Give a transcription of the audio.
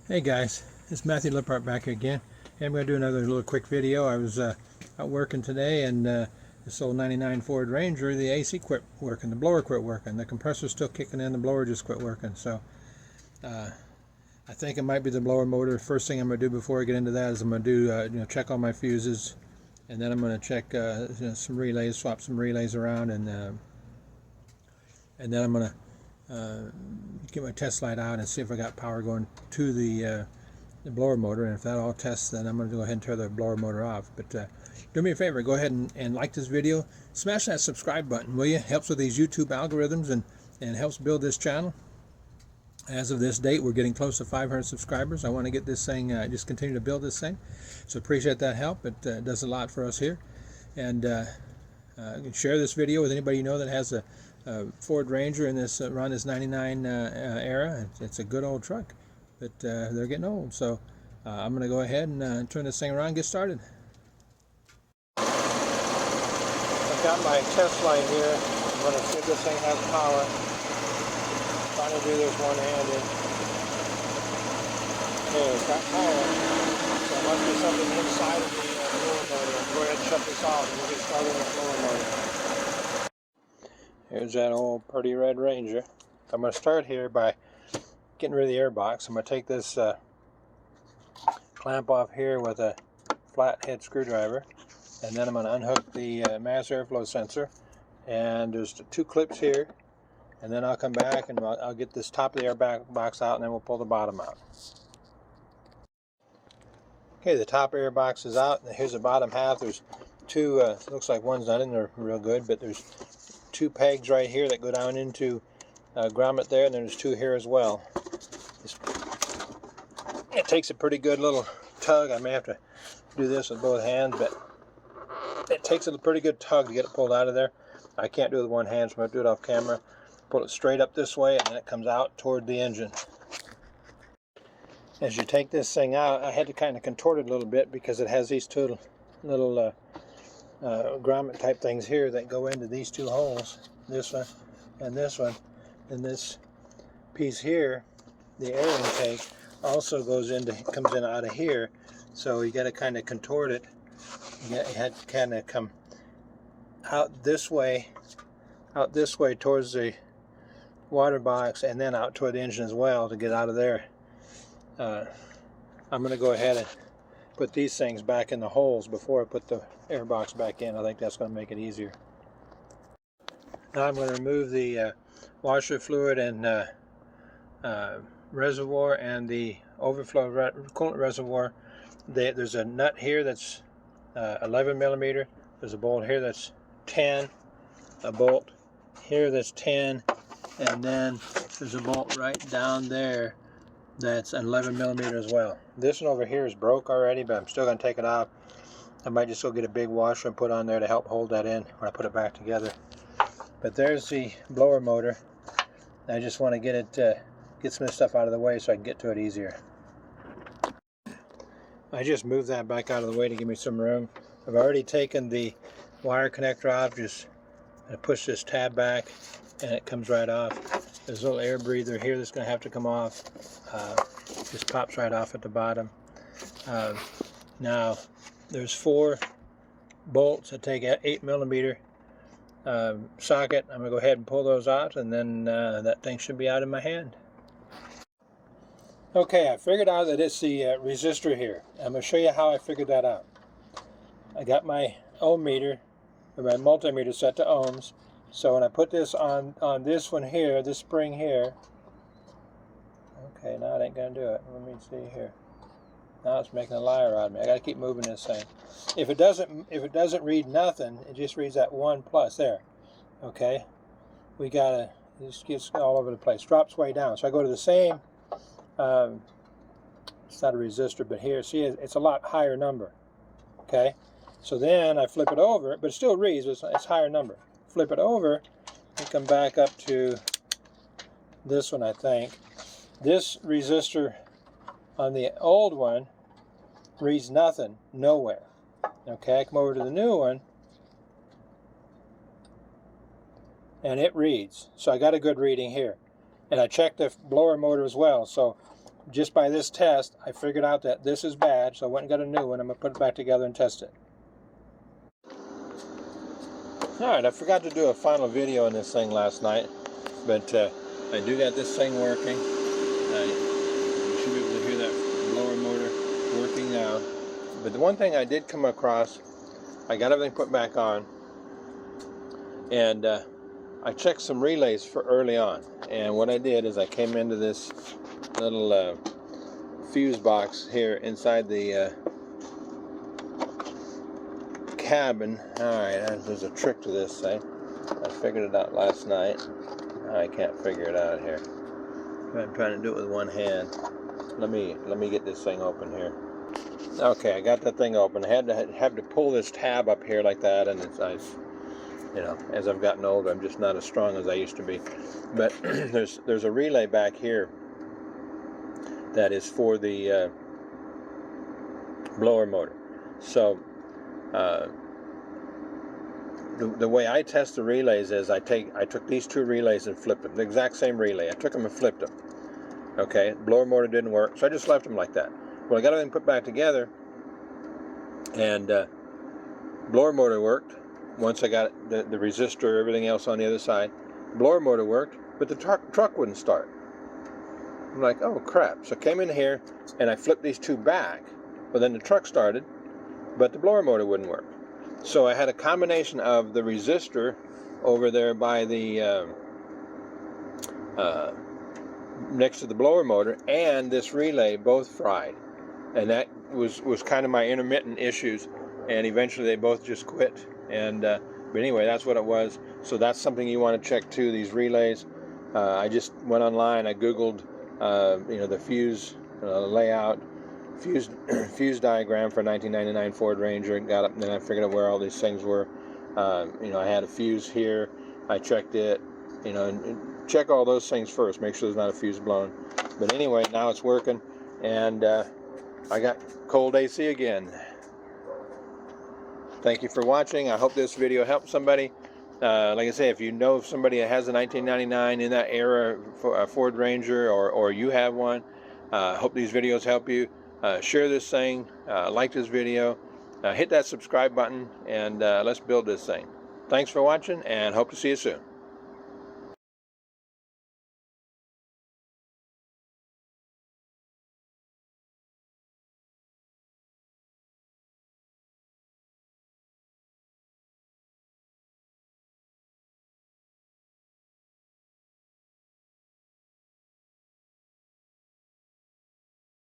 Hey guys, it's Matthew Lippert back here again. Hey, I'm going to do another little quick video. I was out working today, and this old 99 Ford Ranger, the AC quit working, the blower quit working, the compressor's still kicking in, the blower just quit working. So I think it might be the blower motor. First thing I'm going to do before I get into that is I'm going to do check all my fuses, and then I'm going to check some relays, swap some relays around, and then I'm going to get my test light out and see if I got power going to the blower motor, and if that all tests, then I'm going to go ahead and turn the blower motor off. But do me a favor, go ahead and like this video, smash that subscribe button, will you? Helps with these YouTube algorithms and helps build this channel. As of this date, we're getting close to 500 subscribers. I want to get this thing, just continue to build this thing, so appreciate that help. It does a lot for us here. And share this video with anybody you know that has a Ford Ranger in this around this 99 era. It's a good old truck, but they're getting old. So I'm going to go ahead and turn this thing around and get started. I've got my test light here. I'm going to see if this thing has power. I'm trying to do this one-handed. Okay, it's got power. So it must be something inside of the blower motor. Go ahead and shut this off and we'll get started with the blower motor. Here's that old pretty red Ranger. I'm going to start here by getting rid of the air box. I'm going to take this clamp off here with a flat head screwdriver, and then I'm going to unhook the mass airflow sensor, and there's two clips here, and then I'll come back and I'll get this top of the air box out, and then we'll pull the bottom out. Okay, the top air box is out, and here's the bottom half. There's two, looks like one's not in there real good, but there's two pegs right here that go down into grommet there, and then there's two here as well. It takes a pretty good little tug. I may have to do this with both hands, but it takes a pretty good tug to get it pulled out of there. I can't do it with one hand, so I'm going to do it off camera. Pull it straight up this way, and then it comes out toward the engine. As you take this thing out, I had to kind of contort it a little bit because it has these two little grommet type things here that go into these two holes, this one and this one. And this piece here, the air intake, also comes in out of here. So you got to kind of contort it. You had to kind of come out this way towards the water box, and then out toward the engine as well to get out of there. I'm going to go ahead and put these things back in the holes before I put the air box back in. I think that's going to make it easier. Now I'm going to remove the washer fluid and reservoir and the overflow coolant reservoir. There's a nut here that's 11 millimeter. There's a bolt here that's 10, a bolt here that's 10, and then there's a bolt right down there that's 11 millimeter as well. This one over here is broke already, but I'm still going to take it off. I might just go get a big washer and put on there to help hold that in when I put it back together. But there's the blower motor. I just want to get it, get some of this stuff out of the way so I can get to it easier. I just moved that back out of the way to give me some room. I've already taken the wire connector off. Just push this tab back, and it comes right off. There's a little air breather here that's going to have to come off. Just pops right off at the bottom. Now, there's 4 bolts that take 8 millimeter socket. I'm going to go ahead and pull those out, and then that thing should be out in my hand. Okay, I figured out that it's the resistor here. I'm going to show you how I figured that out. I got my ohm meter, or my multimeter set to ohms. So when I put this on this one here, this spring here, okay, now it ain't going to do it. Let me see here. Now it's making a liar out of me. I got to keep moving this thing. If it doesn't read nothing, it just reads that 1 plus there. Okay, we gotta, it just gets all over the place. Drops way down. So I go to the same. It's not a resistor, but here, see, it's a lot higher number. Okay, so then I flip it over, but it still reads. It's higher number. Flip it over and come back up to this one. I think this resistor on the old one reads nothing, nowhere. Okay, I come over to the new one, and it reads. So I got a good reading here. And I checked the blower motor as well. So just by this test, I figured out that this is bad, so I went and got a new one. I'm going to put it back together and test it. Alright, I forgot to do a final video on this thing last night, but I do got this thing working. You should be able to hear that blower motor working now. But the one thing I did come across, I got everything put back on, and I checked some relays for early on. And what I did is I came into this little fuse box here inside the cabin. Alright, there's a trick to this thing. I figured it out last night. I can't figure it out here. I'm trying to do it with one hand. Let me get this thing open here. Okay, I got that thing open. I had to pull this tab up here like that, and you know, as I've gotten older, I'm just not as strong as I used to be. But there's a relay back here that is for the blower motor. So the way I test the relays is I took these two relays and flipped them. The exact same relay. I took them and flipped them. Okay, blower motor didn't work, so I just left them like that. Well, I got everything put back together, and blower motor worked. Once I got the resistor, everything else on the other side, blower motor worked, but the truck wouldn't start. I'm like, oh crap. So I came in here and I flipped these two back, but then the truck started, but the blower motor wouldn't work. So I had a combination of the resistor over there by the next to the blower motor and this relay both fried, and that was kind of my intermittent issues, and eventually they both just quit. And but anyway, that's what it was. So that's something you want to check too, these relays. I just went online, I googled you know, the fuse layout, fuse diagram for a 1999 Ford Ranger, got up, and then I figured out where all these things were. You know, I had a fuse here, I checked it, you know, and check all those things first, make sure there's not a fuse blown. But anyway, now it's working, and I got cold AC again. Thank you for watching. I hope this video helped somebody. Like I say, if you know somebody that has a 1999 in that era for a Ford Ranger, or you have one, hope these videos help you. Share this thing, like this video, hit that subscribe button, and let's build this thing. Thanks for watching, and hope to see you soon.